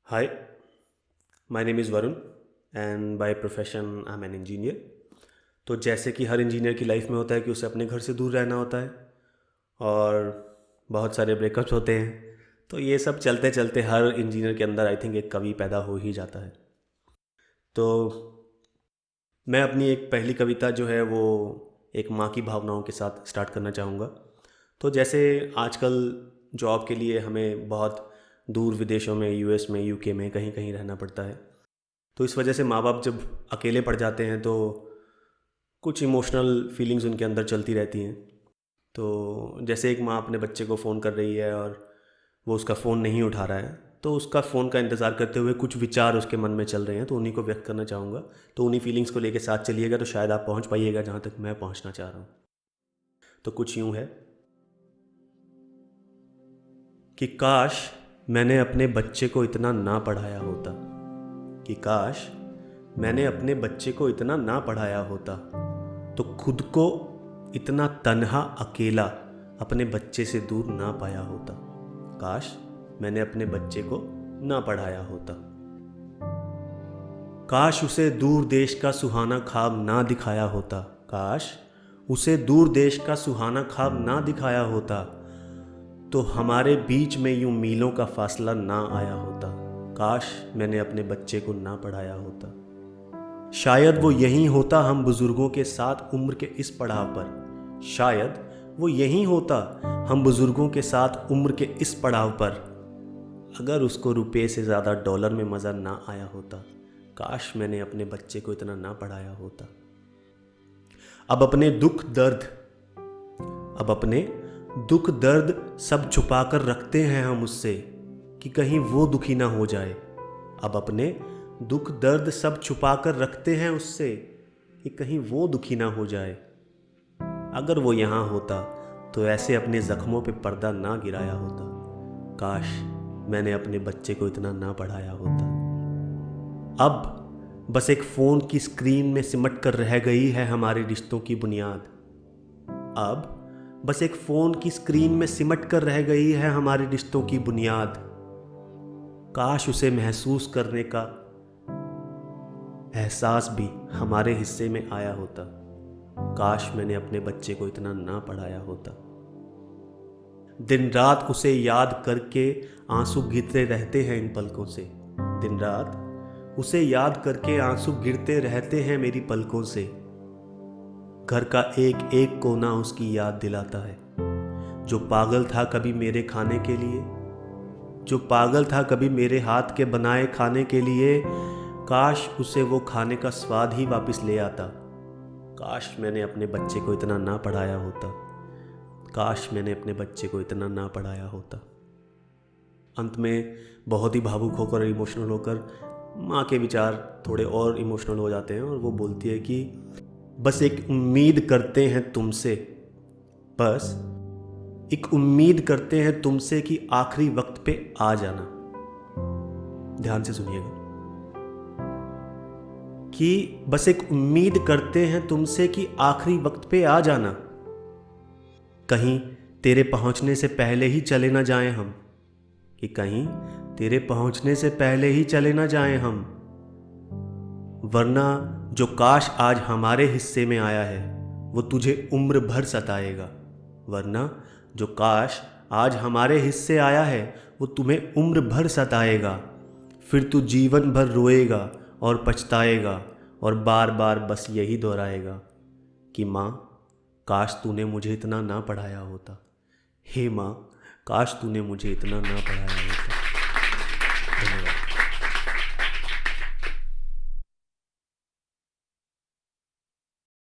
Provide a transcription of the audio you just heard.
Hi, my name is Varun and by profession I'm an engineer। तो जैसे कि हर engineer की लाइफ में होता है कि उसे अपने घर से दूर रहना होता है और बहुत सारे ब्रेकअप्स होते हैं। तो ये सब चलते चलते हर इंजीनियर के अंदर आई थिंक एक कवि पैदा हो ही जाता है। तो मैं अपनी एक पहली कविता जो है वो एक माँ की भावनाओं के साथ स्टार्ट करना चाहूँगा। तो जैसे आजकल जॉब के लिए हमें बहुत दूर विदेशों में यूएस में यूके में कहीं कहीं रहना पड़ता है। तो इस वजह से माँ बाप जब अकेले पड़ जाते हैं तो कुछ इमोशनल फीलिंग्स उनके अंदर चलती रहती हैं। तो जैसे एक माँ अपने बच्चे को फ़ोन कर रही है और वो उसका फ़ोन नहीं उठा रहा है, तो उसका फ़ोन का इंतज़ार करते हुए कुछ विचार उसके मन में चल रहे हैं, तो उन्हीं को व्यक्त करना चाहूँगा। तो उन्हीं फीलिंग्स को लेके साथ चलिएगा तो शायद आप पहुँच पाइएगा जहाँ तक मैं पहुँचना चाह रहा हूँ। तो कुछ यूँ है कि काश मैंने अपने बच्चे को इतना ना पढ़ाया होता, कि काश मैंने अपने बच्चे को इतना ना पढ़ाया होता तो खुद को इतना तन्हा अकेला अपने बच्चे से दूर ना पाया होता। काश मैंने अपने बच्चे को ना पढ़ाया होता। काश उसे दूर देश का सुहाना ख्वाब ना दिखाया होता। काश उसे दूर देश का सुहाना ख्वाब ना दिखाया होता तो हमारे बीच में यूं मीलों का फासला ना आया होता। काश मैंने अपने बच्चे को ना पढ़ाया होता। शायद वो यहीं होता हम बुजुर्गों के साथ उम्र के इस पड़ाव पर। शायद वो यहीं होता हम बुजुर्गों के साथ उम्र के इस पड़ाव पर, अगर उसको रुपए से ज़्यादा डॉलर में मज़ा ना आया होता। काश मैंने अपने बच्चे को इतना ना पढ़ाया होता। अब अपने दुख दर्द सब छुपा कर रखते हैं हम उससे कि कहीं वो दुखी ना हो जाए। अब अपने दुख दर्द सब छुपा कर रखते हैं उससे कि कहीं वो दुखी ना हो जाए। अगर वो यहाँ होता तो ऐसे अपने ज़ख्मों पे पर्दा ना गिराया होता। काश मैंने अपने बच्चे को इतना ना पढ़ाया होता। अब बस एक फ़ोन की स्क्रीन में सिमट कर रह गई है हमारे रिश्तों की बुनियाद। अब बस एक फ़ोन की स्क्रीन में सिमट कर रह गई है हमारे रिश्तों की बुनियाद। काश उसे महसूस करने का एहसास भी हमारे हिस्से में आया होता। काश मैंने अपने बच्चे को इतना ना पढ़ाया होता। दिन रात उसे याद करके आंसू गिरते रहते हैं इन पलकों से। दिन रात उसे याद करके आंसू गिरते रहते हैं मेरी पलकों से। घर का एक एक कोना उसकी याद दिलाता है, जो पागल था कभी मेरे खाने के लिए, जो पागल था कभी मेरे हाथ के बनाए खाने के लिए। काश उसे वो खाने का स्वाद ही वापस ले आता। काश मैंने अपने बच्चे को इतना ना पढ़ाया होता। काश मैंने अपने बच्चे को इतना ना पढ़ाया होता। अंत में बहुत ही भावुक होकर, इमोशनल होकर माँ के विचार थोड़े और इमोशनल हो जाते हैं और वो बोलती है कि बस एक उम्मीद करते हैं तुमसे, बस एक उम्मीद करते हैं तुमसे कि आखिरी वक्त पे आ जाना। ध्यान से सुनिएगा कि बस एक उम्मीद करते हैं तुमसे कि आखिरी वक्त पे आ जाना। कहीं तेरे पहुंचने से पहले ही चले ना जाएं हम, कि कहीं तेरे पहुंचने से पहले ही चले ना जाएं हम। वरना जो काश आज हमारे हिस्से में आया है वो तुझे उम्र भर सताएगा। वरना जो काश आज हमारे हिस्से आया है वो तुम्हें उम्र भर सताएगा। फिर तू जीवन भर रोएगा और पछताएगा और बार बार बस यही दोहराएगा कि माँ काश तूने मुझे इतना ना पढ़ाया होता। हे माँ काश तूने मुझे इतना ना पढ़ाया होता।